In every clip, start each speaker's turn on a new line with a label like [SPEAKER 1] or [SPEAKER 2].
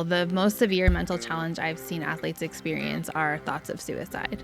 [SPEAKER 1] The most severe mental challenge I've seen athletes experience are thoughts of suicide.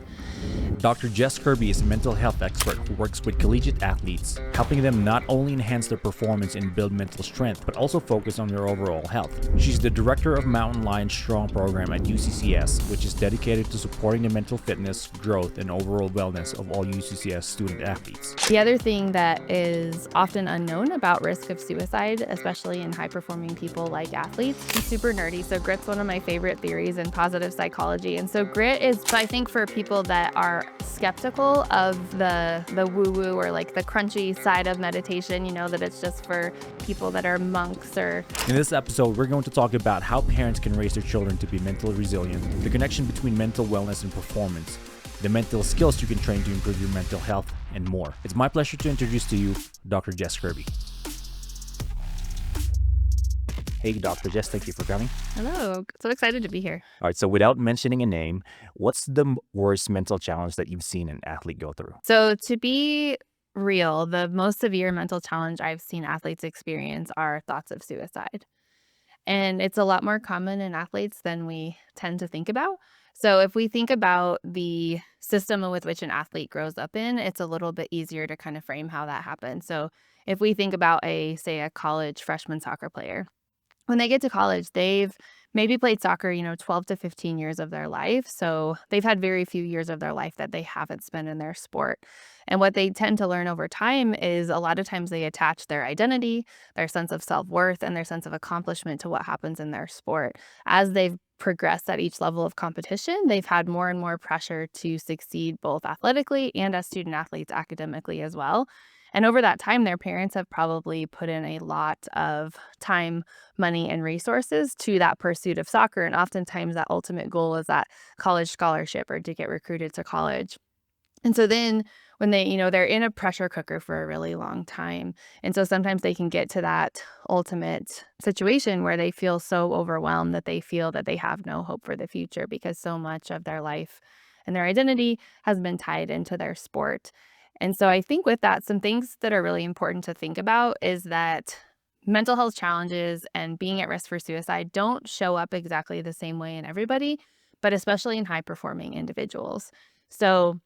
[SPEAKER 2] Dr. Jess Kirby is a mental health expert who works with collegiate athletes, helping them not only enhance their performance and build mental strength, but also focus on their overall health. She's the director of Mountain Lion Strong program at UCCS, which is dedicated to supporting the mental fitness, growth, and overall wellness of all UCCS student athletes.
[SPEAKER 1] The other thing that is often unknown about risk of suicide, especially in high-performing people like athletes, is super nerdy. So grit's one of my favorite theories in positive psychology. And so grit is, I think, for people that are skeptical of the woo-woo or like the crunchy side of meditation, that it's just for people that are monks or...
[SPEAKER 2] In this episode, we're going to talk about how parents can raise their children to be mentally resilient, the connection between mental wellness and performance, the mental skills you can train to improve your mental health, and more. It's my pleasure to introduce to you Dr. Jess Kirby. Hey, Dr. Jess, thank you for coming.
[SPEAKER 1] Hello, so excited to be here.
[SPEAKER 2] All right, so without mentioning a name, what's the worst mental challenge that you've seen an athlete go through?
[SPEAKER 1] So to be real, the most severe mental challenge I've seen athletes experience are thoughts of suicide. And it's a lot more common in athletes than we tend to think about. So if we think about the system with which an athlete grows up in, it's a little bit easier to kind of frame how that happens. So if we think about say a college freshman soccer player, when they get to college, they've maybe played soccer, 12 to 15 years of their life. So they've had very few years of their life that they haven't spent in their sport. And what they tend to learn over time is a lot of times they attach their identity, their sense of self-worth, and their sense of accomplishment to what happens in their sport. As they've progressed at each level of competition, they've had more and more pressure to succeed both athletically and as student athletes academically as well. And over that time, their parents have probably put in a lot of time, money, and resources to that pursuit of soccer. And oftentimes that ultimate goal is that college scholarship or to get recruited to college. And so then when they're in a pressure cooker for a really long time. And so sometimes they can get to that ultimate situation where they feel so overwhelmed that they feel that they have no hope for the future because so much of their life and their identity has been tied into their sport. And so I think with that, some things that are really important to think about is that mental health challenges and being at risk for suicide don't show up exactly the same way in everybody, but especially in high-performing individuals. So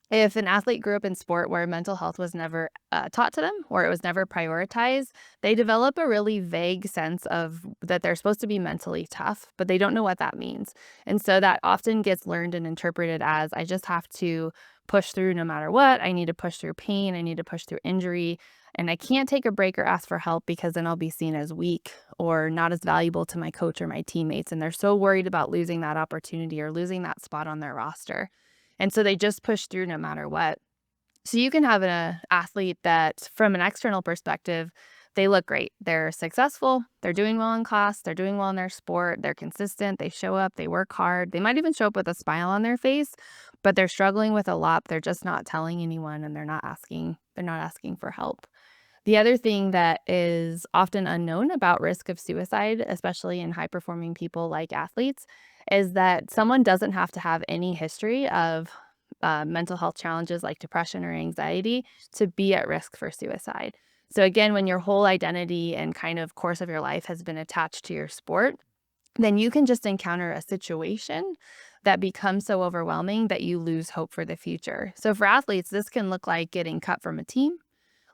[SPEAKER 1] if an athlete grew up in sport where mental health was never taught to them or it was never prioritized, they develop a really vague sense of that they're supposed to be mentally tough, but they don't know what that means. And so that often gets learned and interpreted as I just have to push through no matter what. I need to push through pain. I need to push through injury. And I can't take a break or ask for help because then I'll be seen as weak or not as valuable to my coach or my teammates. And they're so worried about losing that opportunity or losing that spot on their roster. And so they just push through no matter what. So you can have an athlete that from an external perspective, they look great. They're successful. They're doing well in class. They're doing well in their sport. They're consistent. They show up. They work hard. They might even show up with a smile on their face, but they're struggling with a lot. They're just not telling anyone and they're not asking for help. The other thing that is often unknown about risk of suicide, especially in high-performing people like athletes, is that someone doesn't have to have any history of mental health challenges like depression or anxiety to be at risk for suicide. So again, when your whole identity and kind of course of your life has been attached to your sport, then you can just encounter a situation that becomes so overwhelming that you lose hope for the future. So for athletes, this can look like getting cut from a team,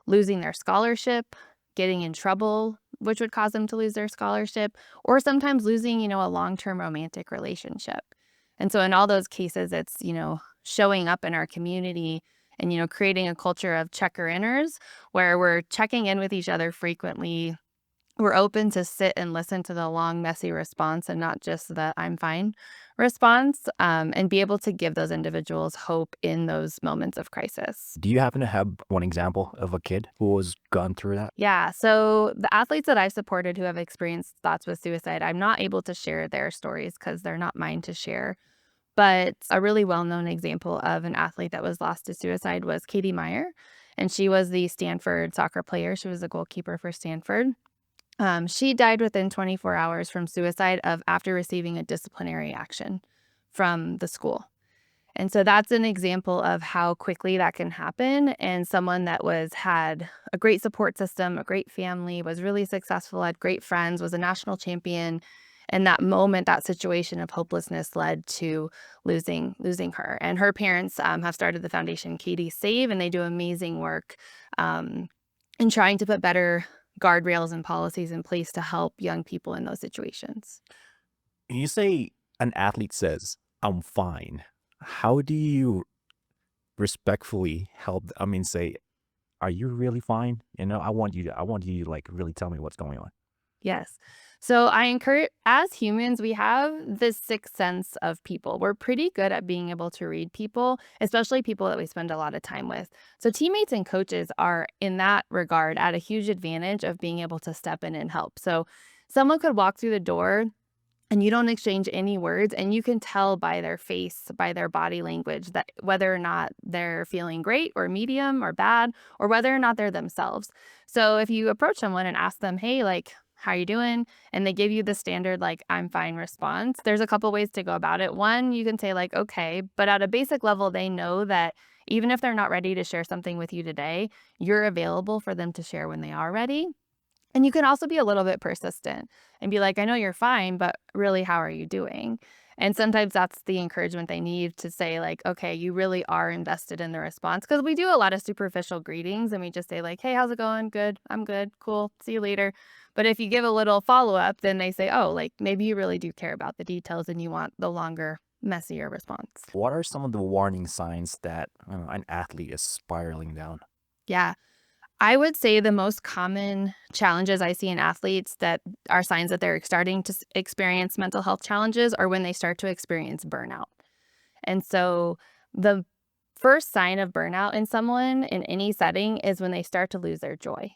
[SPEAKER 1] losing their scholarship, getting in trouble, which would cause them to lose their scholarship, or sometimes losing, a long-term romantic relationship. And so in all those cases, it's, showing up in our community and, creating a culture of checker-inners where we're checking in with each other frequently. We're open to sit and listen to the long, messy response and not just the I'm fine response, and be able to give those individuals hope in those moments of crisis.
[SPEAKER 2] Do you happen to have one example of a kid who has gone through that?
[SPEAKER 1] Yeah, so the athletes that I've supported who have experienced thoughts with suicide, I'm not able to share their stories because they're not mine to share. But a really well-known example of an athlete that was lost to suicide was Meyer, and she was the Stanford soccer player. She was the goalkeeper for Stanford. She died within 24 hours from suicide after receiving a disciplinary action from the school. And so that's an example of how quickly that can happen. And someone that had a great support system, a great family, was really successful, had great friends, was a national champion, And that moment, that situation of hopelessness led to losing her. And her parents have started the foundation Katie Save, and they do amazing work um, in trying to put better guardrails and policies in place to help young people in those situations.
[SPEAKER 2] You say an athlete says, "I'm fine." How do you respectfully help? I mean, say, "Are you really fine?" I want you to like really tell me what's going on.
[SPEAKER 1] Yes. So I encourage, as humans, we have this sixth sense of people. We're pretty good at being able to read people, especially people that we spend a lot of time with. So teammates and coaches are, in that regard, at a huge advantage of being able to step in and help. So someone could walk through the door and you don't exchange any words, and you can tell by their face, by their body language, that whether or not they're feeling great or medium or bad, or whether or not they're themselves. So if you approach someone and ask them, hey, like, how you doing? And they give you the standard, like, I'm fine response. There's a couple ways to go about it. One, you can say, like, okay, but at a basic level, they know that even if they're not ready to share something with you today, you're available for them to share when they are ready. And you can also be a little bit persistent and be like, I know you're fine, but really, how are you doing? And sometimes that's the encouragement they need to say, like, okay, you really are invested in the response. Cause we do a lot of superficial greetings and we just say, like, hey, how's it going? Good. I'm good. Cool. See you later. But if you give a little follow up, then they say, oh, like maybe you really do care about the details and you want the longer, messier response.
[SPEAKER 2] What are some of the warning signs that an athlete is spiraling down?
[SPEAKER 1] Yeah. I would say the most common challenges I see in athletes that are signs that they're starting to experience mental health challenges are when they start to experience burnout. And so the first sign of burnout in someone in any setting is when they start to lose their joy.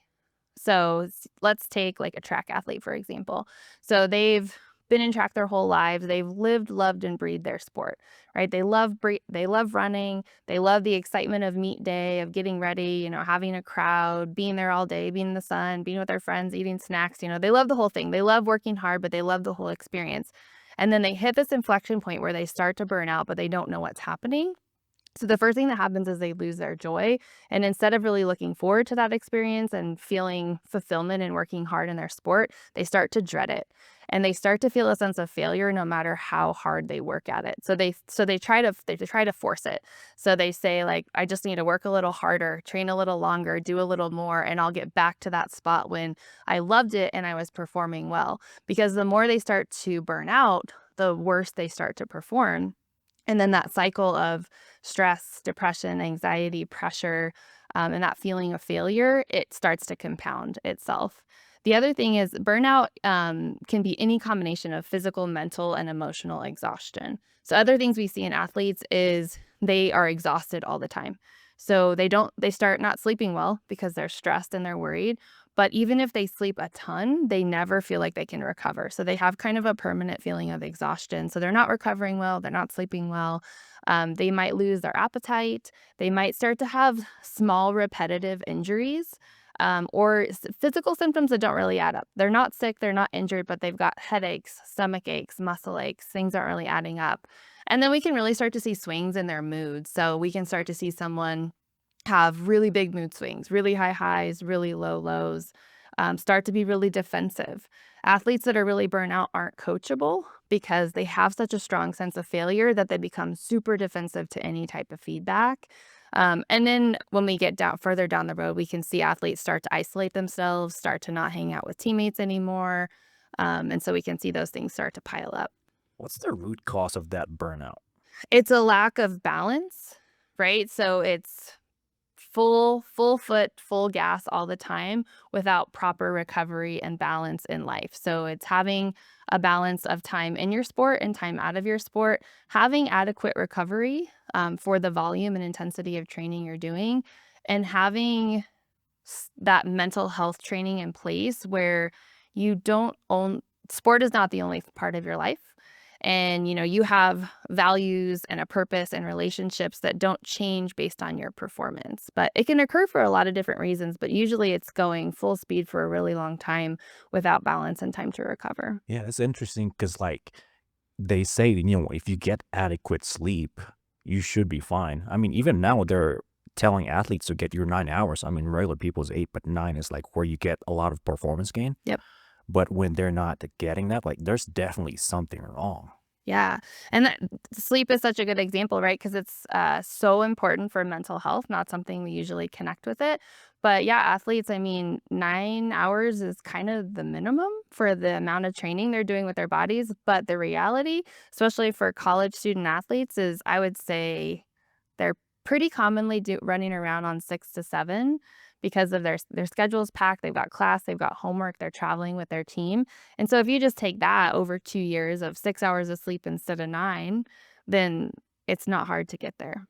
[SPEAKER 1] So let's take like a track athlete, for example. So they've been in track their whole lives. They've lived, loved, and breathed their sport, right? They love running. They love the excitement of meet day, of getting ready, having a crowd, being there all day, being in the sun, being with their friends, eating snacks. They love the whole thing. They love working hard, but they love the whole experience. And then they hit this inflection point where they start to burn out, but they don't know what's happening. So the first thing that happens is they lose their joy. And instead of really looking forward to that experience and feeling fulfillment and working hard in their sport, they start to dread it. And they start to feel a sense of failure no matter how hard they work at it. So they try to force it. So they say, like, I just need to work a little harder, train a little longer, do a little more, and I'll get back to that spot when I loved it and I was performing well. Because the more they start to burn out, the worse they start to perform. And then that cycle of stress, depression, anxiety, pressure, and that feeling of failure, it starts to compound itself. The other thing is burnout can be any combination of physical, mental, and emotional exhaustion. So other things we see in athletes is they are exhausted all the time. So they start not sleeping well because they're stressed and they're worried. But even if they sleep a ton, they never feel like they can recover. So they have kind of a permanent feeling of exhaustion. So they're not recovering well, they're not sleeping well. They might lose their appetite. They might start to have small repetitive injuries or physical symptoms that don't really add up. They're not sick, they're not injured, but they've got headaches, stomach aches, muscle aches, things aren't really adding up. And then we can really start to see swings in their moods. So we can start to see someone have really big mood swings, really high highs, really low lows, start to be really defensive. Athletes that are really burnt out aren't coachable because they have such a strong sense of failure that they become super defensive to any type of feedback. And then when we get further down the road, we can see athletes start to isolate themselves, start to not hang out with teammates anymore. And so we can see those things start to pile up.
[SPEAKER 2] What's the root cause of that burnout?
[SPEAKER 1] It's a lack of balance, right? So it's full foot, full gas all the time without proper recovery and balance in life. So it's having a balance of time in your sport and time out of your sport, having adequate recovery for the volume and intensity of training you're doing, and having that mental health training in place where you don't own sport is not the only part of your life. And you have values and a purpose and relationships that don't change based on your performance. But it can occur for a lot of different reasons, but usually it's going full speed for a really long time without balance and time to recover.
[SPEAKER 2] Yeah, it's interesting because, like, they say, if you get adequate sleep, you should be fine. I mean, even now they're telling athletes to get your 9 hours. I mean, regular people's 8, but 9 is like where you get a lot of performance gain.
[SPEAKER 1] Yep.
[SPEAKER 2] But when they're not getting that, like, there's definitely something wrong.
[SPEAKER 1] Yeah, and that sleep is such a good example, right? Because it's, so important for mental health, not something we usually connect with it. But yeah, athletes, I mean, 9 hours is kind of the minimum for the amount of training they're doing with their bodies, but the reality, especially for college student athletes, is I would say they're pretty commonly running around on 6 to 7 because of their schedule's packed, they've got class, they've got homework, they're traveling with their team. And so if you just take that over 2 years of 6 hours of sleep instead of 9, then it's not hard to get there.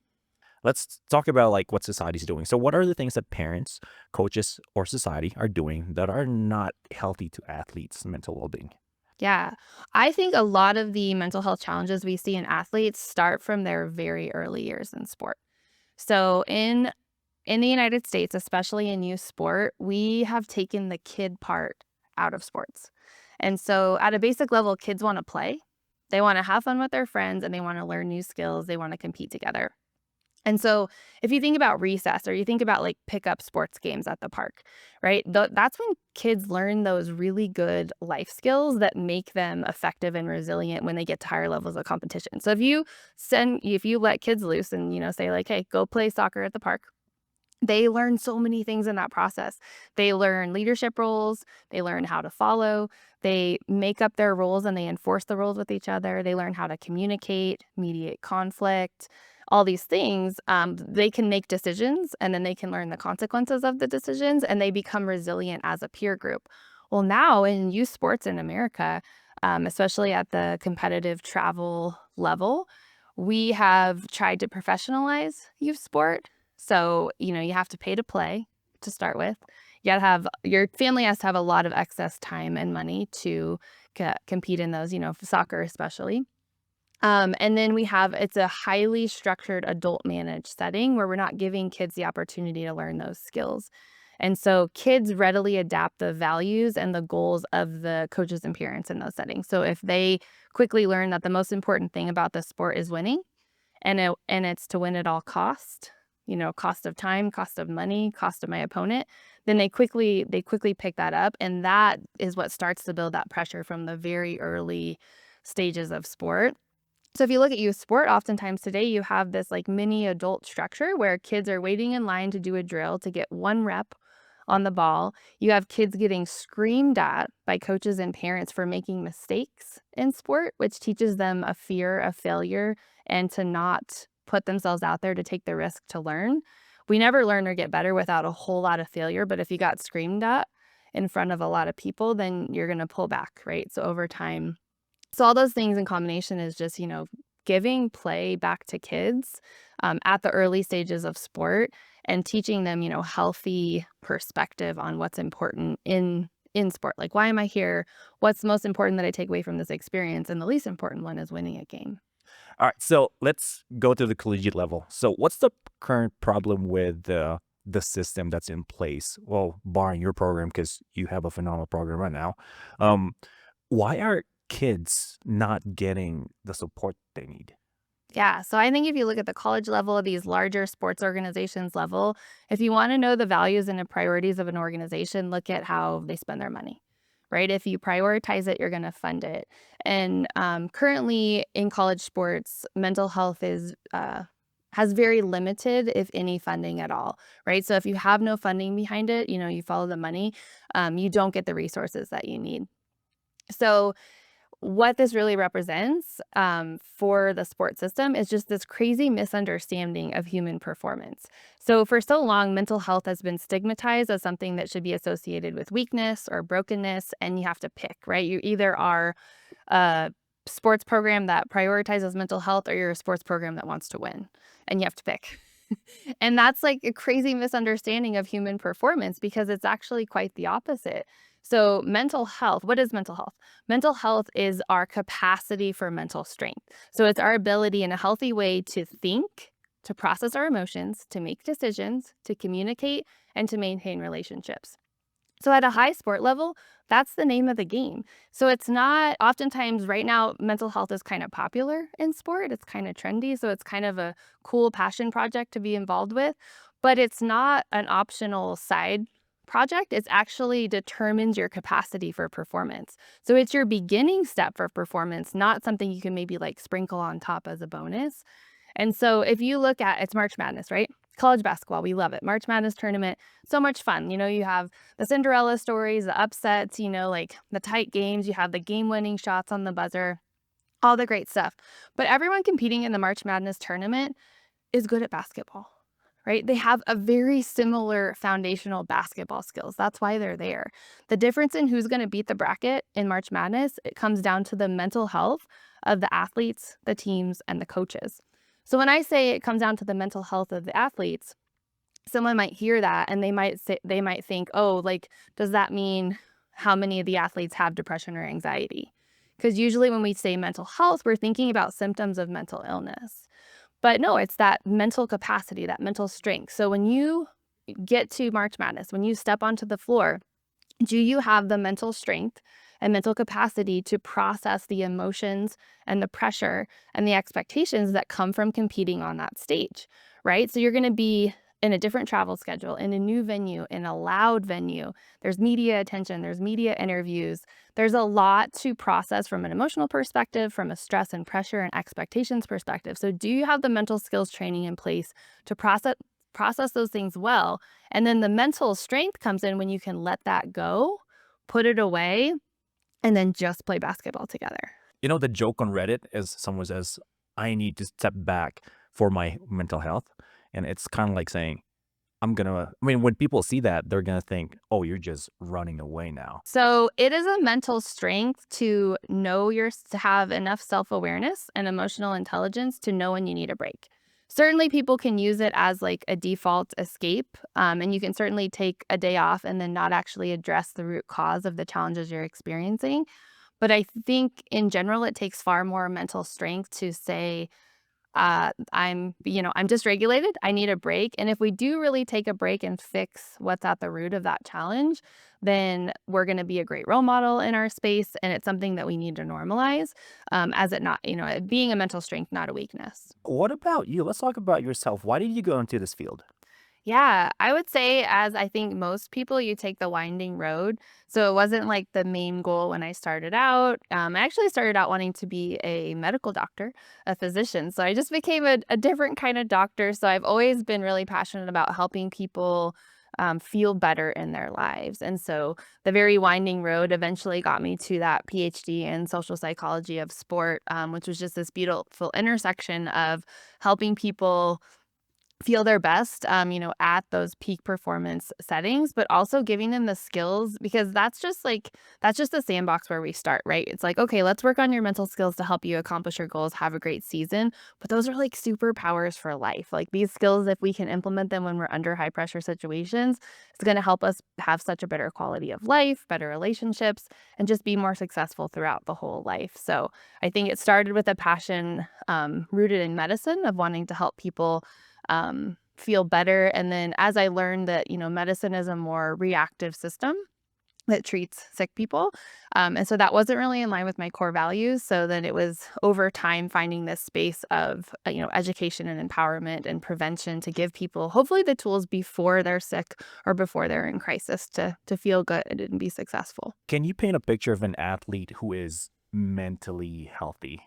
[SPEAKER 2] Let's talk about like what society's doing. So what are the things that parents, coaches, or society are doing that are not healthy to athletes' mental well-being?
[SPEAKER 1] Yeah. I think a lot of the mental health challenges we see in athletes start from their very early years in sport. So in the United States, especially in youth sport, we have taken the kid part out of sports. And so at a basic level, kids wanna play. They wanna have fun with their friends, and they wanna learn new skills, they wanna compete together. And so if you think about recess or you think about, like, pickup sports games at the park, right? That's when kids learn those really good life skills that make them effective and resilient when they get to higher levels of competition. So if you let kids loose and, say like, "Hey, go play soccer at the park," they learn so many things in that process. They learn leadership roles, they learn how to follow, they make up their roles and they enforce the roles with each other. They learn how to communicate, mediate conflict, all these things. They can make decisions and then they can learn the consequences of the decisions and they become resilient as a peer group. Well, now in youth sports in America, especially at the competitive travel level, we have tried to professionalize youth sport. So, you have to pay to play to start with. You gotta have your family has to have a lot of excess time and money to compete in those, soccer especially. And then it's a highly structured adult managed setting where we're not giving kids the opportunity to learn those skills. And so kids readily adapt the values and the goals of the coaches and parents in those settings. So if they quickly learn that the most important thing about the sport is winning, and it's to win at all cost, cost of time, cost of money, cost of my opponent, then they quickly pick that up, and that is what starts to build that pressure from the very early stages of sport. So if you look at youth sport, oftentimes today you have this like mini adult structure where kids are waiting in line to do a drill to get one rep on the ball. You have kids getting screamed at by coaches and parents for making mistakes in sport, which teaches them a fear of failure and to not put themselves out there to take the risk to learn. We never learn or get better without a whole lot of failure, but if you got screamed at in front of a lot of people, then you're going to pull back, right? So over time, so all those things in combination is just, giving play back to kids, at the early stages of sport and teaching them, healthy perspective on what's important in sport. Like, why am I here? What's most important that I take away from this experience? And the least important one is winning a game.
[SPEAKER 2] All right, so let's go to the collegiate level. So what's the current problem with the system that's in place? Well, barring your program, because you have a phenomenal program right now. Um, why are kids not getting the support they need?
[SPEAKER 1] Yeah, so I think if you look at the college level, these larger sports organizations level, if you want to know the values and the priorities of an organization, look at how they spend their money, right? If you prioritize it, you're going to fund it. And currently in college sports, mental health is has very limited, if any, funding at all, right? So if you have no funding behind it, you follow the money, you don't get the resources that you need. So what this really represents, for the sports system is just this crazy misunderstanding of human performance. So for so long, mental health has been stigmatized as something that should be associated with weakness or brokenness, and you have to pick, right? You either are a sports program that prioritizes mental health or you're a sports program that wants to win, and you have to pick. And that's like a crazy misunderstanding of human performance because it's actually quite the opposite. So, mental health, what is mental health? Mental health is our capacity for mental strength. So, it's our ability in a healthy way to think, to process our emotions, to make decisions, to communicate, and to maintain relationships. So at a high sport level, that's the name of the game. So it's not oftentimes right now, mental health is kind of popular in sport. It's kind of trendy. So it's kind of a cool passion project to be involved with, but it's not an optional side project, it actually determines your capacity for performance. So it's your beginning step for performance, not something you can maybe like sprinkle on top as a bonus. And so if you look at it's March Madness, right? College basketball, we love it. March Madness tournament, so much fun. You have the Cinderella stories, the upsets, like the tight games, you have the game-winning shots on the buzzer, all the great stuff. But everyone competing in the March Madness tournament is good at basketball, right? They have a very similar foundational basketball skills. That's why they're there. The difference in who's going to beat the bracket in March Madness, it comes down to the mental health of the athletes, the teams, and the coaches. So when I say it comes down to the mental health of the athletes, someone might hear that and they might think, "Oh, like does that mean how many of the athletes have depression or anxiety?" Because usually when we say mental health, we're thinking about symptoms of mental illness. But no, it's that mental capacity, that mental strength. So when you get to March Madness, when you step onto the floor, do you have the mental strength and mental capacity to process the emotions and the pressure and the expectations that come from competing on that stage, right? So you're going to be in a different travel schedule, in a new venue, in a loud venue. There's media attention, there's media interviews. There's a lot to process from an emotional perspective, from a stress and pressure and expectations perspective. So do you have the mental skills training in place to process those things well? And then the mental strength comes in when you can let that go, put it away, and then just play basketball together.
[SPEAKER 2] The joke on Reddit is someone says, I need to step back for my mental health. And it's kind of like saying, when people see that, they're going to think, oh, you're just running away now.
[SPEAKER 1] So it is a mental strength to to have enough self-awareness and emotional intelligence to know when you need a break. Certainly people can use it as like a default escape. And you can certainly take a day off and then not actually address the root cause of the challenges you're experiencing. But I think in general, it takes far more mental strength to say, I'm dysregulated. I need a break. And if we do really take a break and fix what's at the root of that challenge, then we're going to be a great role model in our space. And it's something that we need to normalize, as it not, it being a mental strength, not a weakness.
[SPEAKER 2] What about you? Let's talk about yourself. Why did you go into this field?
[SPEAKER 1] Yeah, I would say, as I think most people, you take the winding road. So it wasn't like the main goal when I started out. I actually started out wanting to be a medical doctor, a physician. So I just became a different kind of doctor. So I've always been really passionate about helping people feel better in their lives. And so the very winding road eventually got me to that PhD in social psychology of sport, which was just this beautiful intersection of helping people feel their best, at those peak performance settings, but also giving them the skills because that's just the sandbox where we start, right? It's like, okay, let's work on your mental skills to help you accomplish your goals, have a great season. But those are like superpowers for life. Like these skills, if we can implement them when we're under high pressure situations, it's going to help us have such a better quality of life, better relationships, and just be more successful throughout the whole life. So I think it started with a passion rooted in medicine of wanting to help people feel better. And then as I learned that, medicine is a more reactive system that treats sick people. And so that wasn't really in line with my core values. So then it was over time finding this space of, education and empowerment and prevention to give people hopefully the tools before they're sick or before they're in crisis to feel good and be successful.
[SPEAKER 2] Can you paint a picture of an athlete who is mentally healthy?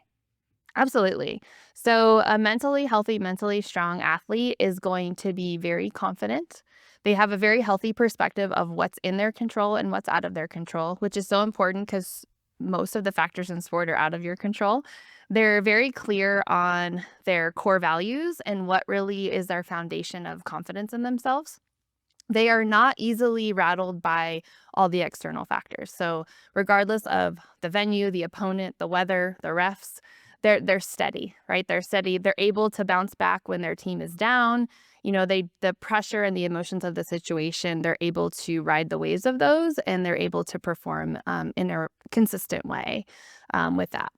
[SPEAKER 1] Absolutely. So, a mentally healthy, mentally strong athlete is going to be very confident. They have a very healthy perspective of what's in their control and what's out of their control, which is so important because most of the factors in sport are out of your control. They're very clear on their core values and what really is their foundation of confidence in themselves. They are not easily rattled by all the external factors. So, regardless of the venue, the opponent, the weather, the refs, they're steady, right? They're steady. They're able to bounce back when their team is down. The pressure and the emotions of the situation, they're able to ride the waves of those, and they're able to perform in a consistent way with that.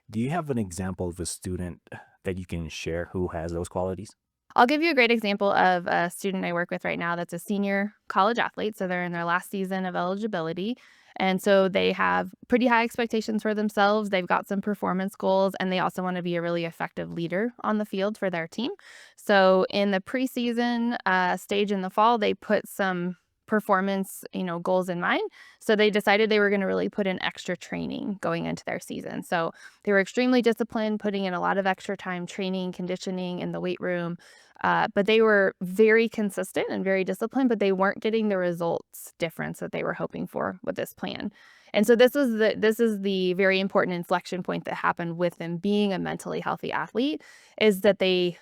[SPEAKER 2] Do you have an example of a student that you can share who has those qualities?
[SPEAKER 1] I'll give you a great example of a student I work with right now that's a senior college athlete. So they're in their last season of eligibility. And so they have pretty high expectations for themselves. They've got some performance goals, and they also want to be a really effective leader on the field for their team. So in the preseason stage in the fall, they put some performance, goals in mind. So they decided they were going to really put in extra training going into their season. So they were extremely disciplined, putting in a lot of extra time training, conditioning in the weight room. But they were very consistent and very disciplined, but they weren't getting the results difference that they were hoping for with this plan. And so this is the very important inflection point that happened with them being a mentally healthy athlete, is that they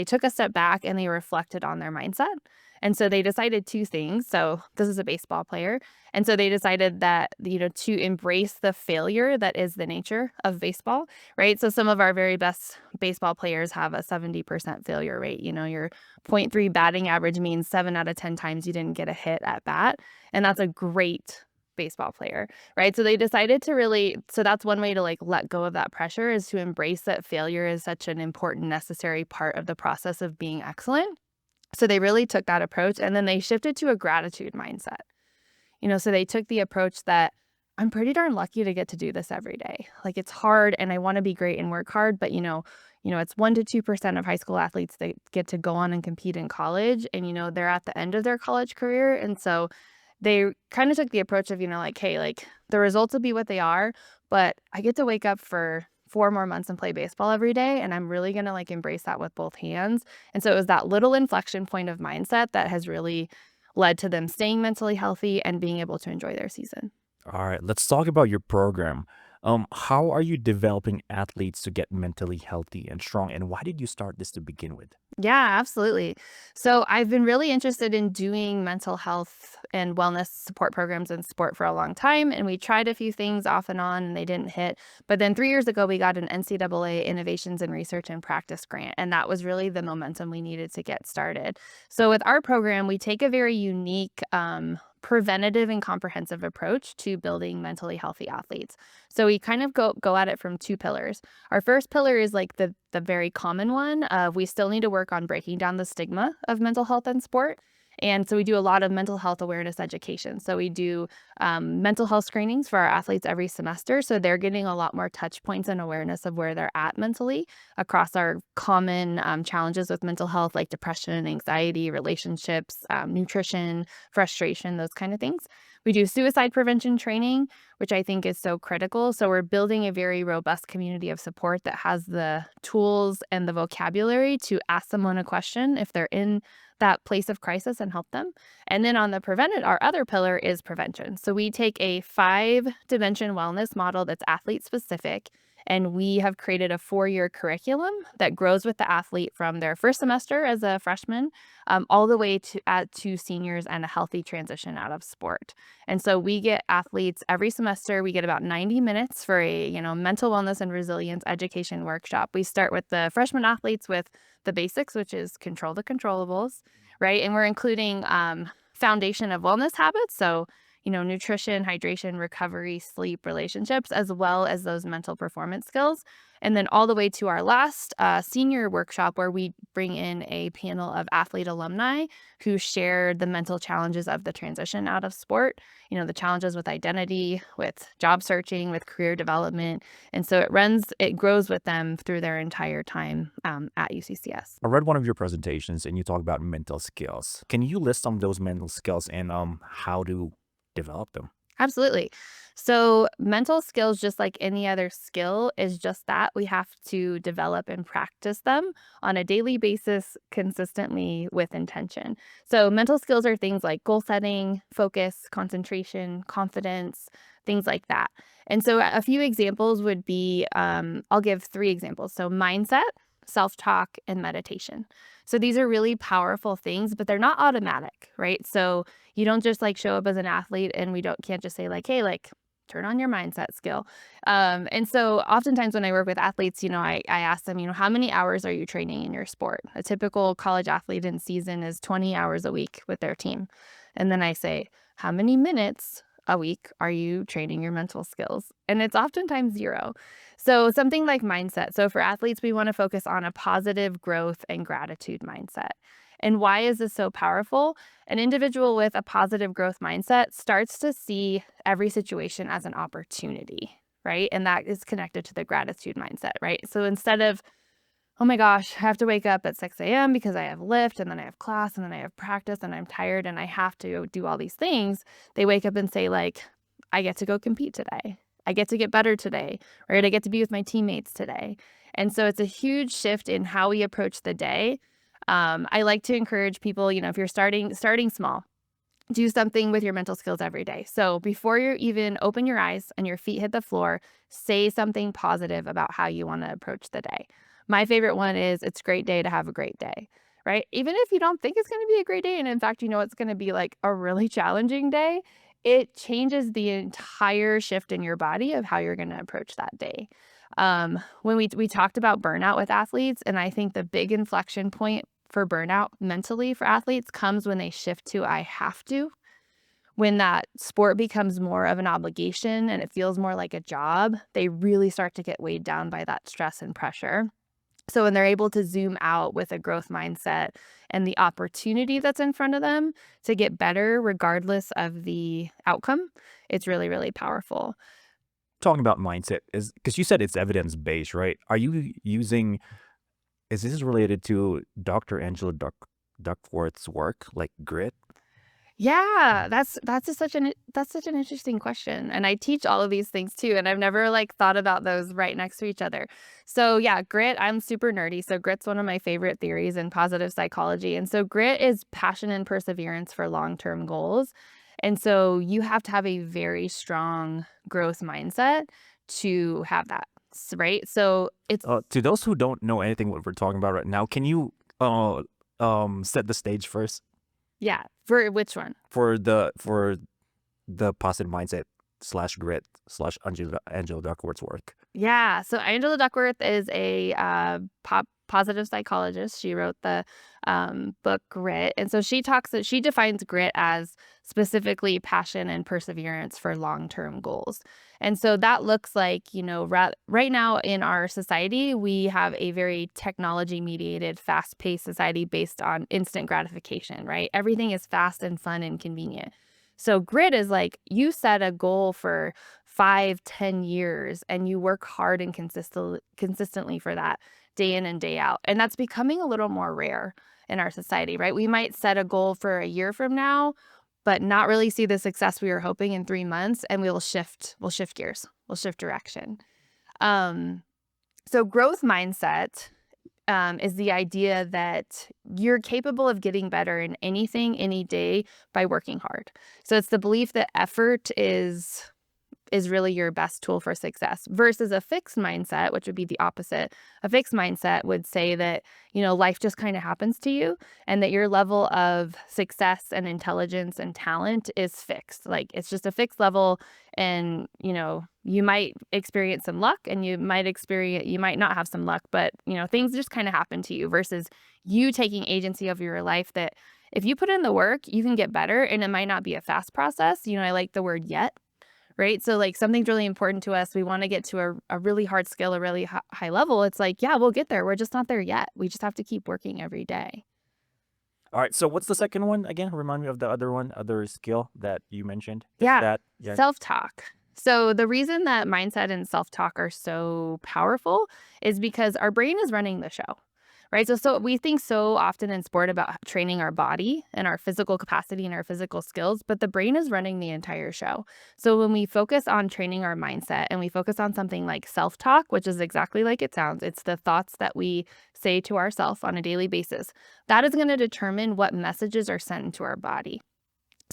[SPEAKER 1] took a step back and they reflected on their mindset. And so they decided two things. So this is a baseball player. And so they decided that, to embrace the failure that is the nature of baseball, right? So some of our very best baseball players have a 70% failure rate. Your point 0.3 batting average means 7 out of 10 times you didn't get a hit at bat. And that's a great baseball player, right? So they decided to really, so that's one way to like let go of that pressure, is to embrace that failure is such an important, necessary part of the process of being excellent. So they really took that approach, and then they shifted to a gratitude mindset. So they took the approach that I'm pretty darn lucky to get to do this every day. Like, it's hard and I want to be great and work hard, but it's 1 to 2% of high school athletes that get to go on and compete in college, and they're at the end of their college career. And so they kind of took the approach of, like, hey, like, the results will be what they are, but I get to wake up for 4 more months and play baseball every day, and I'm really going to like embrace that with both hands. And so it was that little inflection point of mindset that has really led to them staying mentally healthy and being able to enjoy their season.
[SPEAKER 2] All right, let's talk about your program. How are you developing athletes to get mentally healthy and strong, and why did you start this to begin with?
[SPEAKER 1] Yeah, absolutely. So I've been really interested in doing mental health and wellness support programs in sport for a long time. And we tried a few things off and on and they didn't hit. But then 3 years ago, we got an NCAA Innovations in Research and Practice grant. And that was really the momentum we needed to get started. So with our program, we take a very unique, preventative and comprehensive approach to building mentally healthy athletes. So we kind of go at it from two pillars. Our first pillar is like the very common one of, we still need to work on breaking down the stigma of mental health and sport. And so we do a lot of mental health awareness education. So we do mental health screenings for our athletes every semester. So they're getting a lot more touch points and awareness of where they're at mentally across our common challenges with mental health, like depression, anxiety, relationships, nutrition, frustration, those kind of things. We do suicide prevention training, which I think is so critical. So we're building a very robust community of support that has the tools and the vocabulary to ask someone a question if they're in that place of crisis and help them. And then on the prevented, our other pillar is prevention. So we take a 5-dimension wellness model that's athlete specific, and we have created a 4-year curriculum that grows with the athlete from their first semester as a freshman, all the way to seniors and a healthy transition out of sport. And so we get athletes every semester. We get about 90 minutes for a mental wellness and resilience education workshop. We start with the freshman athletes with the basics, which is control the controllables, right? And we're including foundation of wellness habits. So nutrition, hydration, recovery, sleep, relationships, as well as those mental performance skills. And then all the way to our last senior workshop, where we bring in a panel of athlete alumni who share the mental challenges of the transition out of sport, the challenges with identity, with job searching, with career development. And so it grows with them through their entire time at UCCS.
[SPEAKER 2] I read one of your presentations and you talk about mental skills. Can you list some of those mental skills and how to develop them?
[SPEAKER 1] Absolutely. So mental skills, just like any other skill, is just that we have to develop and practice them on a daily basis consistently with intention. So mental skills are things like goal setting, focus, concentration, confidence, things like that. And so a few examples would be, I'll give 3 examples. So mindset, self-talk, and meditation. So these are really powerful things, but they're not automatic, right? So you don't just like show up as an athlete and can't just say like, hey, like, turn on your mindset skill. And so oftentimes when I work with athletes, I ask them, how many hours are you training in your sport? A typical college athlete in season is 20 hours a week with their team. And then I say, how many minutes a week are you training your mental skills? And it's oftentimes 0. So something like mindset. So for athletes, we want to focus on a positive growth and gratitude mindset. And why is this so powerful? An individual with a positive growth mindset starts to see every situation as an opportunity, right? And that is connected to the gratitude mindset, right? So instead of oh my gosh, I have to wake up at 6 a.m. because I have lift and then I have class and then I have practice and I'm tired and I have to do all these things, they wake up and say, like, I get to go compete today. I get to get better today, right? I get to be with my teammates today. And so it's a huge shift in how we approach the day. I like to encourage people, if you're starting small, do something with your mental skills every day. So before you even open your eyes and your feet hit the floor, say something positive about how you want to approach the day. My favorite one is, it's a great day to have a great day, right? Even if you don't think it's going to be a great day, and in fact, it's going to be like a really challenging day, it changes the entire shift in your body of how you're going to approach that day. When we talked about burnout with athletes, and I think the big inflection point for burnout mentally for athletes comes when they shift to I have to. When that sport becomes more of an obligation and it feels more like a job, they really start to get weighed down by that stress and pressure. So when they're able to zoom out with a growth mindset and the opportunity that's in front of them to get better regardless of the outcome, it's really, really powerful.
[SPEAKER 2] Talking about mindset is because you said it's evidence based, right? Are you using is this related to Dr. Angela Duckworth's work, like grit?
[SPEAKER 1] Yeah, that's such an interesting question, and I teach all of these things too, and I've never, like, thought about those right next to each other. So, yeah, grit, I'm super nerdy, so grit's one of my favorite theories in positive psychology, and so grit is passion and perseverance for long-term goals, and so you have to have a very strong growth mindset to have that, right? So it's
[SPEAKER 2] To those who don't know anything what we're talking about right now, can you set the stage first
[SPEAKER 1] yeah, for which one?
[SPEAKER 2] for the positive mindset slash grit slash Angela Duckworth's work?
[SPEAKER 1] Yeah, so Angela Duckworth is a positive psychologist. She wrote the book Grit, and so she defines grit as specifically passion and perseverance for long-term goals. And so that looks like, right now in our society, we have a very technology-mediated, fast-paced society based on instant gratification, right? Everything is fast and fun and convenient. So grit is like you set a goal for 5, 10 years and you work hard and consistently for that day in and day out. And that's becoming a little more rare in our society, right? We might set a goal for a year from now, but not really see the success we were hoping in 3 months, and we'll shift gears, we'll shift direction. Um, so growth mindset is the idea that you're capable of getting better in anything, any day by working hard. So it's the belief that effort is really your best tool for success versus a fixed mindset, which would be the opposite. A fixed mindset would say that, life just kind of happens to you and that your level of success and intelligence and talent is fixed. Like it's just a fixed level, and, you might experience some luck and you might not have some luck, but, things just kind of happen to you versus you taking agency of your life that if you put in the work, you can get better, and it might not be a fast process. I like the word yet, right? So, like, something's really important to us. We want to get to a really hard skill, a really high level. It's like, yeah, we'll get there. We're just not there yet. We just have to keep working every day.
[SPEAKER 2] All right, so what's the second one again? Remind me of the other skill that you mentioned. It's
[SPEAKER 1] Yeah,
[SPEAKER 2] that yeah.
[SPEAKER 1] self-talk. So the reason that mindset and self-talk are so powerful is because our brain is running the show, right? So we think so often in sport about training our body and our physical capacity and our physical skills, but the brain is running the entire show. So when we focus on training our mindset and we focus on something like self-talk, which is exactly like it sounds, it's the thoughts that we say to ourselves on a daily basis, that is going to determine what messages are sent into our body.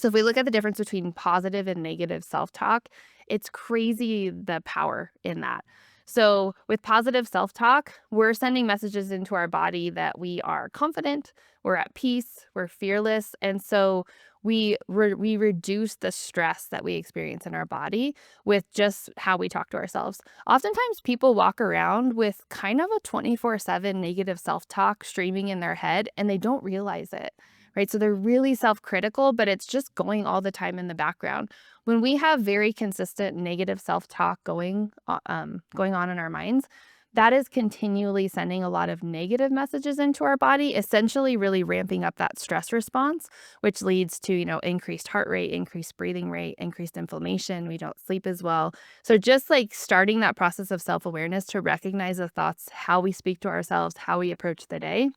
[SPEAKER 1] So if we look at the difference between positive and negative self-talk, it's crazy the power in that. So with positive self-talk, we're sending messages into our body that we are confident, we're at peace, we're fearless, and so we reduce the stress that we experience in our body with just how we talk to ourselves. Oftentimes people walk around with kind of a 24/7 negative self-talk streaming in their head and they don't realize it. Right? So they're really self-critical, but it's just going all the time in the background. When we have very consistent negative self-talk going on in our minds, that is continually sending a lot of negative messages into our body, essentially really ramping up that stress response, which leads to, increased heart rate, increased breathing rate, increased inflammation. We don't sleep as well. So just like starting that process of self-awareness to recognize the thoughts, how we speak to ourselves, how we approach the day,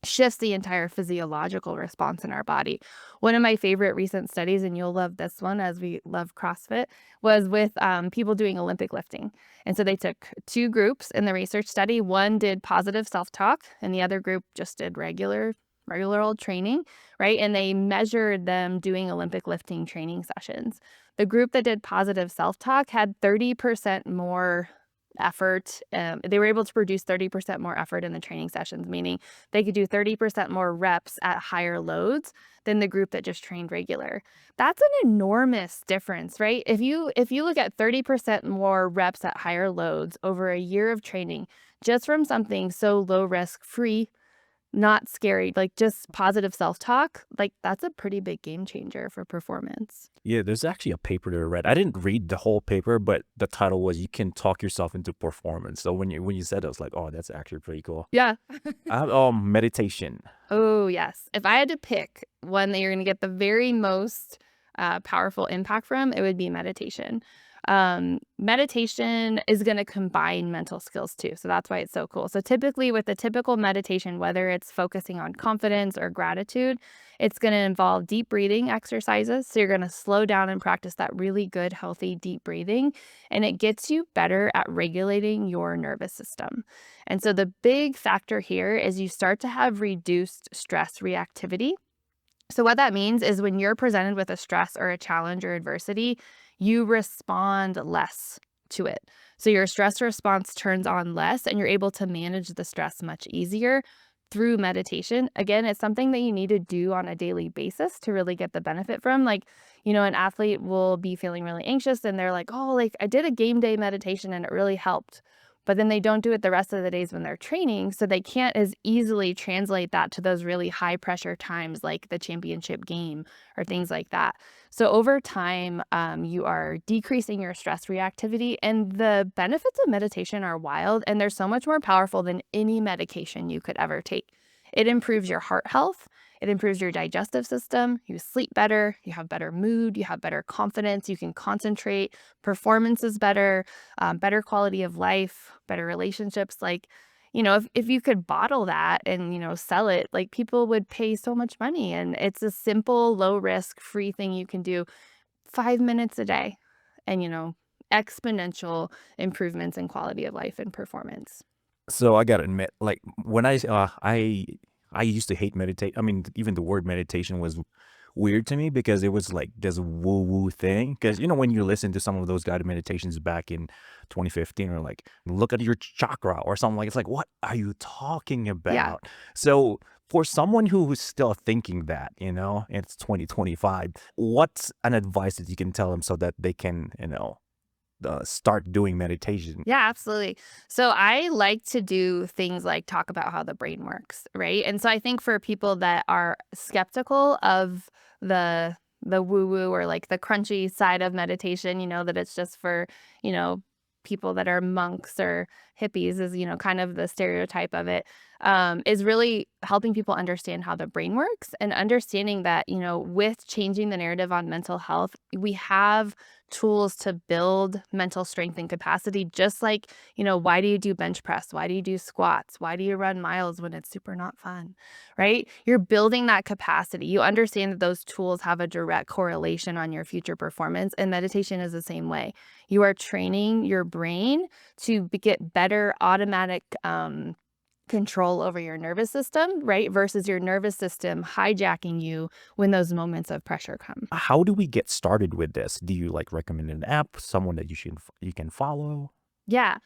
[SPEAKER 1] shifts the entire physiological response in our body. One of my favorite recent studies, and you'll love this one as we love CrossFit, was with people doing Olympic lifting. And so they took two groups in the research study. One did positive self-talk, and the other group just did regular old training, right? And they measured them doing Olympic lifting training sessions. The group that did positive self-talk had 30% more effort. They were able to produce 30% more effort in the training sessions, meaning they could do 30% more reps at higher loads than the group that just trained regular. That's an enormous difference, right? If you look at 30% more reps at higher loads over a year of training, just from something so low risk, free, not scary, like just positive self-talk, like that's a pretty big game changer for performance.
[SPEAKER 2] Yeah, there's actually a paper that I read. I didn't read the whole paper, but the title was "You Can Talk Yourself into Performance." So when you said it, I was like, "Oh, that's actually pretty cool."
[SPEAKER 1] Yeah.
[SPEAKER 2] Meditation.
[SPEAKER 1] Oh, yes. If I had to pick one that you're gonna get the very most, powerful impact from, it would be meditation. Meditation is gonna combine mental skills too, so that's why it's so cool. So typically with a typical meditation, whether it's focusing on confidence or gratitude, it's gonna involve deep breathing exercises. So you're gonna slow down and practice that really good, healthy, deep breathing, and it gets you better at regulating your nervous system. And so the big factor here is you start to have reduced stress reactivity. So what that means is when you're presented with a stress or a challenge or adversity, you respond less to it. So your stress response turns on less and you're able to manage the stress much easier through meditation. Again, it's something that you need to do on a daily basis to really get the benefit from. Like, an athlete will be feeling really anxious and they're like, "Oh, like I did a game day meditation and it really helped." But then they don't do it the rest of the days when they're training, so they can't as easily translate that to those really high pressure times like the championship game or things like that. So over time, you are decreasing your stress reactivity, and the benefits of meditation are wild, and they're so much more powerful than any medication you could ever take. It improves your heart health. It improves your digestive system. You sleep better. You have better mood. You have better confidence. You can concentrate. Performance is better, better quality of life, better relationships. Like, if you could bottle that and, sell it, like people would pay so much money. And it's a simple, low risk, free thing you can do 5 minutes a day and, exponential improvements in quality of life and performance.
[SPEAKER 2] So I gotta admit, like when I used to hate meditate. I mean, even the word meditation was weird to me because it was like this woo woo thing. Because when you listen to some of those guided meditations back in 2015, or like look at your chakra or something, like it's like, what are you talking
[SPEAKER 1] Yeah.
[SPEAKER 2] about? So for someone who's still thinking that, it's 2025, what's an advice that you can tell them so that they can, start doing meditation?
[SPEAKER 1] Yeah, absolutely. So I like to do things like talk about how the brain works, right? And so I think for people that are skeptical of the woo woo or like the crunchy side of meditation, that it's just for, you know, people that are monks or hippies is, kind of the stereotype of it, is really helping people understand how the brain works and understanding that, with changing the narrative on mental health, we have tools to build mental strength and capacity, just like, why do you do bench press? Why do you do squats? Why do you run miles when it's super not fun, right? You're building that capacity. You understand that those tools have a direct correlation on your future performance, and meditation is the same way. You are training your brain to get better automatic control over your nervous system, right? Versus your nervous system hijacking you when those moments of pressure come.
[SPEAKER 2] How do we get started with this? Do you like recommend an app, someone that you can follow?
[SPEAKER 1] Yeah.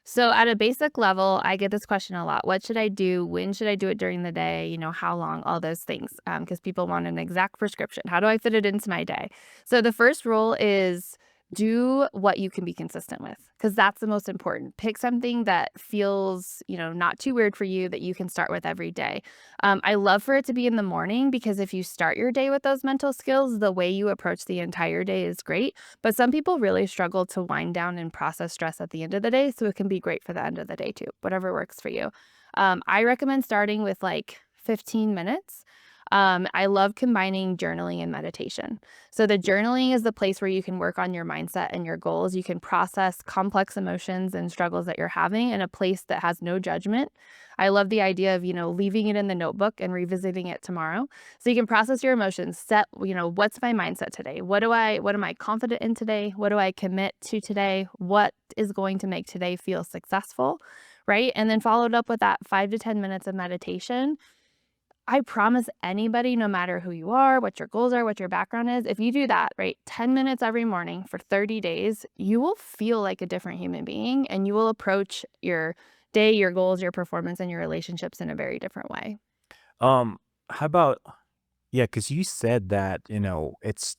[SPEAKER 1] So at a basic level, I get this question a lot. What should I do? When should I do it during the day? How long? All those things. Because people want an exact prescription. How do I fit it into my day? So the first rule is Do what you can be consistent with, because that's the most important. Pick something that feels, not too weird for you that you can start with every day. I love for it to be in the morning because if you start your day with those mental skills, the way you approach the entire day is great. But some people really struggle to wind down and process stress at the end of the day. So it can be great for the end of the day too, whatever works for you. I recommend starting with like 15 minutes. I love combining journaling and meditation. So the journaling is the place where you can work on your mindset and your goals. You can process complex emotions and struggles that you're having in a place that has no judgment. I love the idea of, leaving it in the notebook and revisiting it tomorrow. So you can process your emotions, set, what's my mindset today? What am I confident in today? What do I commit to today? What is going to make today feel successful? Right? And then followed up with that 5 to 10 minutes of meditation. I promise anybody, no matter who you are, what your goals are, what your background is, if you do that, right, 10 minutes every morning for 30 days, you will feel like a different human being and you will approach your day, your goals, your performance, and your relationships in a very different way.
[SPEAKER 2] Um, how about yeah, because you said that, it's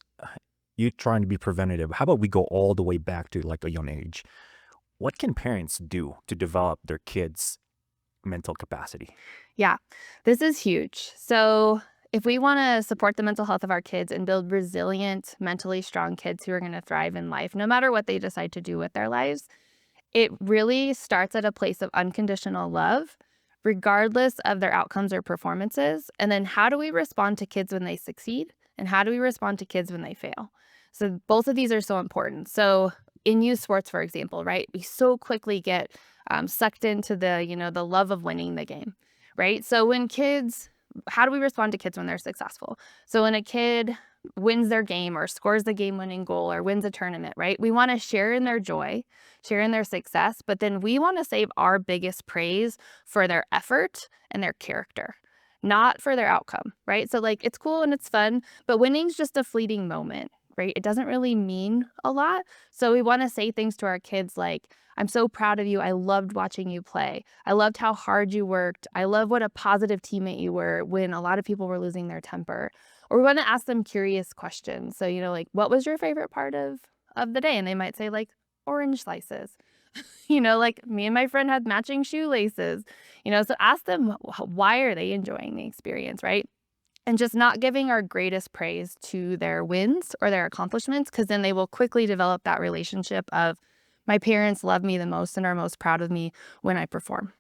[SPEAKER 2] you trying to be preventative. How about we go all the way back to like a young age? What can parents do to develop their kids' mental capacity?
[SPEAKER 1] Yeah, this is huge. So, if we want to support the mental health of our kids and build resilient, mentally strong kids who are going to thrive in life, no matter what they decide to do with their lives, it really starts at a place of unconditional love, regardless of their outcomes or performances. And then how do we respond to kids when they succeed? And how do we respond to kids when they fail? So both of these are so important. So in youth sports, for example, right? We so quickly get sucked into the love of winning the game, right? So how do we respond to kids when they're successful? So when a kid wins their game or scores the game winning goal or wins a tournament, right? We want to share in their joy, share in their success, but then we want to save our biggest praise for their effort and their character, not for their outcome, right? So like it's cool and it's fun, but winning's just a fleeting moment, right? It doesn't really mean a lot. So we want to say things to our kids like, I'm so proud of you. I loved watching you play. I loved how hard you worked. I love what a positive teammate you were when a lot of people were losing their temper. Or we want to ask them curious questions. So, like, what was your favorite part of the day? And they might say like orange slices. Like me and my friend had matching shoelaces. So ask them why are they enjoying the experience, right? And just not giving our greatest praise to their wins or their accomplishments, because then they will quickly develop that relationship of my parents love me the most and are most proud of me when I perform.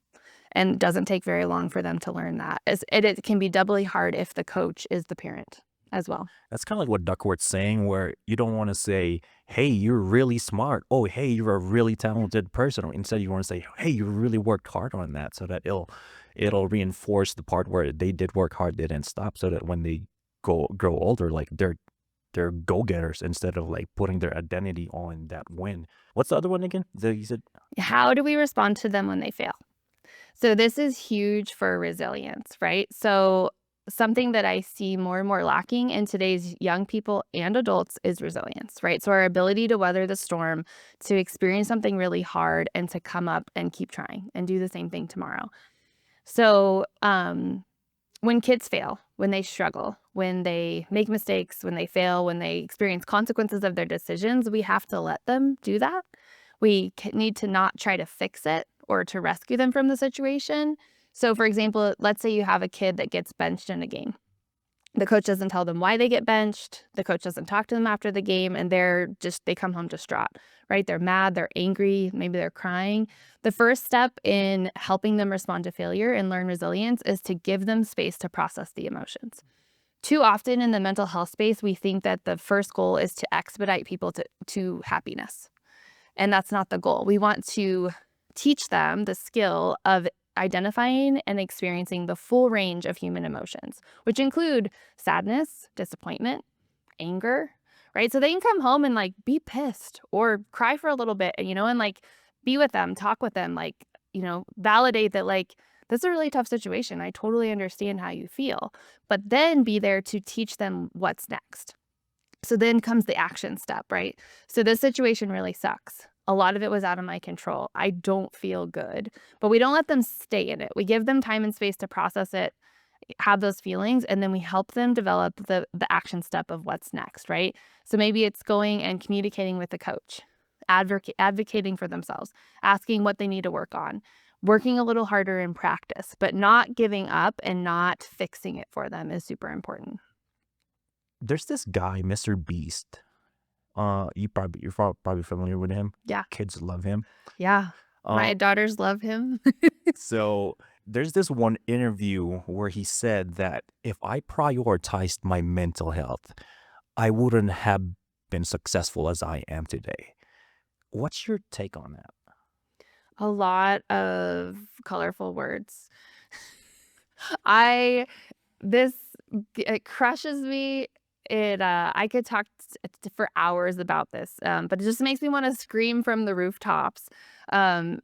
[SPEAKER 1] And it doesn't take very long for them to learn that. It can be doubly hard if the coach is the parent as well.
[SPEAKER 2] That's kind of like what Duckworth's saying, where you don't want to say, "Hey, you're really smart." Oh, "Hey, you're a really talented person." Or instead, you want to say, "Hey, you really worked hard on that," so that it'll reinforce the part where they did work hard, they didn't stop, so that when they grow older, like they're go getters instead of like putting their identity on that win. What's the other one again? You said
[SPEAKER 1] How do we respond to them when they fail? So this is huge for resilience, right? So something that I see more and more lacking in today's young people and adults is resilience, right? So our ability to weather the storm, to experience something really hard and to come up and keep trying and do the same thing tomorrow. So when kids fail, when they struggle, when they make mistakes, when they fail, when they experience consequences of their decisions, we have to let them do that. We need to not try to fix it or to rescue them from the situation. So, for example, let's say you have a kid that gets benched in a game. The coach doesn't tell them why they get benched. The coach doesn't talk to them after the game, and they come home distraught, right? They're mad, they're angry, maybe they're crying. The first step in helping them respond to failure and learn resilience is to give them space to process the emotions. Too often in the mental health space, we think that the first goal is to expedite people to happiness. And that's not the goal. We want to teach them the skill of identifying and experiencing the full range of human emotions, which include sadness, disappointment, anger, right? So they can come home and like be pissed or cry for a little bit, and like be with them, talk with them, like, validate that like this is a really tough situation. I totally understand how you feel, but then be there to teach them what's next. So then comes the action step, right? So this situation really sucks. A lot of it was out of my control. I don't feel good, but we don't let them stay in it. We give them time and space to process it. have those feelings, and then we help them develop the action step of what's next, right? So maybe it's going and communicating with the coach, advocating for themselves, asking what they need to work on, working a little harder in practice, but not giving up and not fixing it for them is super important.
[SPEAKER 3] There's this guy, Mr. Beast. You're probably familiar with him.
[SPEAKER 1] Yeah.
[SPEAKER 3] Kids love him.
[SPEAKER 1] Yeah.
[SPEAKER 3] Uh,
[SPEAKER 1] My daughters love him.
[SPEAKER 3] so there's this one interview where he said that if I prioritized my mental health, I wouldn't have been successful as I am today. What's your take on that?
[SPEAKER 1] A lot of colorful words. I this it crushes me. I could talk for hours about this, but it just makes me want to scream from the rooftops. Um,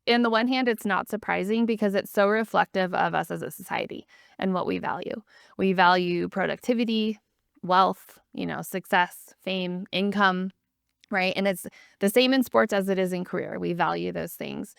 [SPEAKER 1] in the one hand, it's not surprising because it's so reflective of us as a society and what we value. We value productivity, wealth, success, fame, income, right? And it's the same in sports as it is in career. We value those things.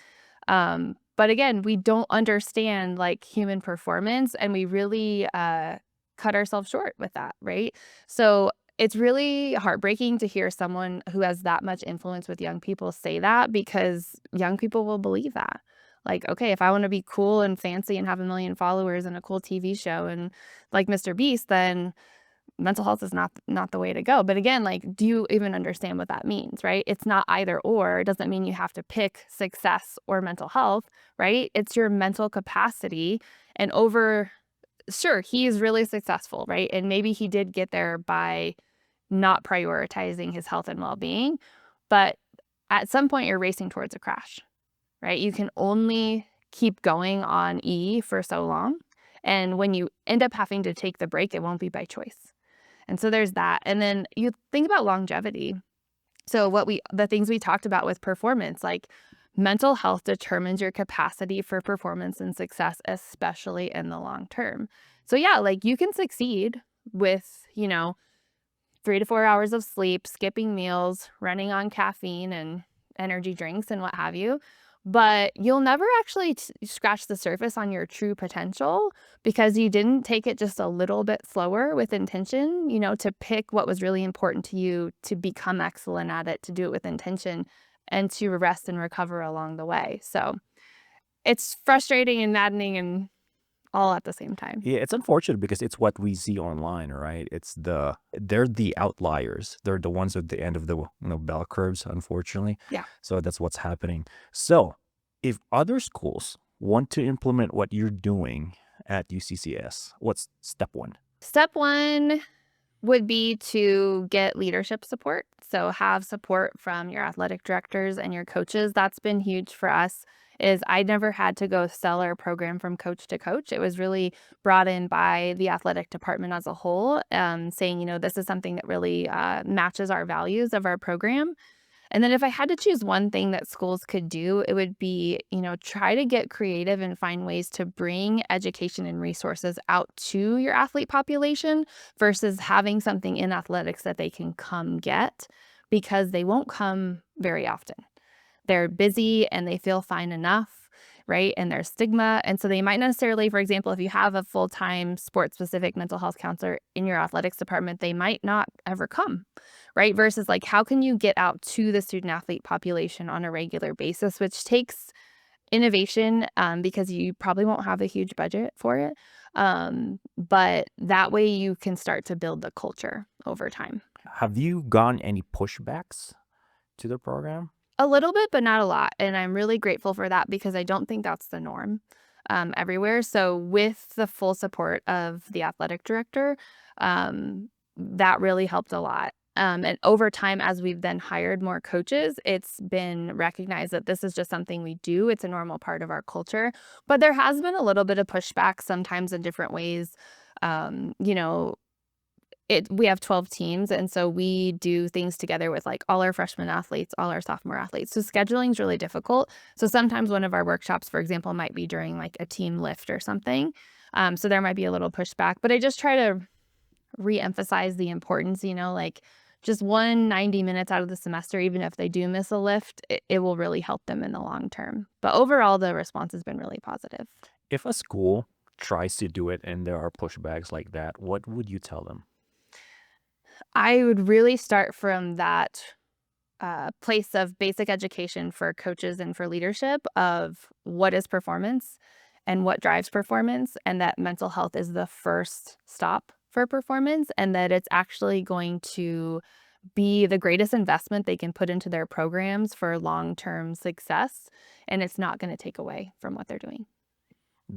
[SPEAKER 1] But again, we don't understand like human performance, and we really cut ourselves short with that, right? So it's really heartbreaking to hear someone who has that much influence with young people say that, because young people will believe that. Like, okay, if I want to be cool and fancy and have a million followers and a cool TV show and like Mr. Beast, then mental health is not the way to go. But again, like, do you even understand what that means, right? It's not either or. It doesn't mean you have to pick success or mental health, right? It's your mental capacity. And sure, he is really successful, right? And maybe he did get there by not prioritizing his health and well-being, but at some point you're racing towards a crash, right? You can only keep going on E for so long. And when you end up having to take the break, it won't be by choice. And so there's that. And then you think about longevity. So the things we talked about with performance, like mental health determines your capacity for performance and success, especially in the long term. So yeah, like you can succeed with, 3 to 4 hours of sleep, skipping meals, running on caffeine and energy drinks and what have you. But you'll never actually scratch the surface on your true potential because you didn't take it just a little bit slower with intention, to pick what was really important to you, to become excellent at it, to do it with intention, and to rest and recover along the way. So it's frustrating and maddening and all at the same time.
[SPEAKER 3] Yeah, it's unfortunate because it's what we see online, right? They're the outliers. They're the ones at the end of the bell curves, unfortunately.
[SPEAKER 1] Yeah.
[SPEAKER 3] So that's what's happening. So if other schools want to implement what you're doing at UCCS, what's step one?
[SPEAKER 1] Step one would be to get leadership support. So have support from your athletic directors and your coaches. That's been huge for us. Is I never had to go sell our program from coach to coach. It was really brought in by the athletic department as a whole, saying, this is something that really matches our values of our program. And then if I had to choose one thing that schools could do, it would be, try to get creative and find ways to bring education and resources out to your athlete population versus having something in athletics that they can come get, because they won't come very often. They're busy and they feel fine enough, right? And there's stigma. And so they might necessarily, for example, if you have a full-time sports-specific mental health counselor in your athletics department, they might not ever come, right? Versus like, how can you get out to the student athlete population on a regular basis, which takes innovation, because you probably won't have a huge budget for it. But that way you can start to build the culture over time.
[SPEAKER 3] Have you gotten any pushbacks to the program?
[SPEAKER 1] A little bit, but not a lot. And I'm really grateful for that because I don't think that's the norm everywhere. So with the full support of the athletic director, that really helped a lot. And over time, as we've then hired more coaches, it's been recognized that this is just something we do. It's a normal part of our culture. But there has been a little bit of pushback sometimes in different ways. You know, we have 12 teams, and so we do things together with like all our freshman athletes, all our sophomore athletes. So scheduling is really difficult. So sometimes one of our workshops, for example, might be during like a team lift or something. So there might be a little pushback, but I just try to re-emphasize the importance, like just 90 minutes out of the semester, even if they do miss a lift, it will really help them in the long term. But overall, the response has been really positive.
[SPEAKER 3] If a school tries to do it and there are pushbacks like that, what would you tell them?
[SPEAKER 1] I would really start from that place of basic education for coaches and for leadership of what is performance and what drives performance, and that mental health is the first stop for performance, and that it's actually going to be the greatest investment they can put into their programs for long-term success, and it's not going to take away from what they're doing.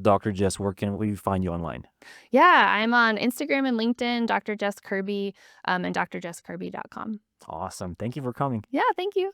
[SPEAKER 3] Dr. Jess, where can we find you online?
[SPEAKER 1] Yeah, I'm on Instagram and LinkedIn, Dr. Jess Kirby, and drjesskirby.com.
[SPEAKER 3] Awesome. Thank you for coming.
[SPEAKER 1] Yeah, thank you.